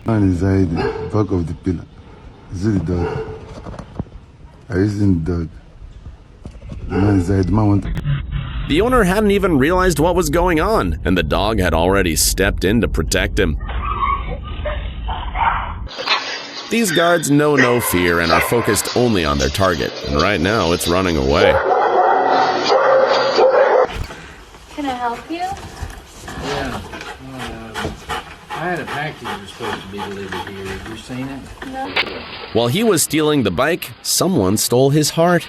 Man is hiding back of the pillar. Is it the dog? I isn't the dog. The man is hiding. Man want to... The owner hadn't even realized what was going on, and the dog had already stepped in to protect him. These guards know no fear and are focused only on their target, and right now it's running away. Can I help you? Yeah. I had a package that was supposed to be delivered here. Have you seen it? No. While he was stealing the bike, someone stole his heart.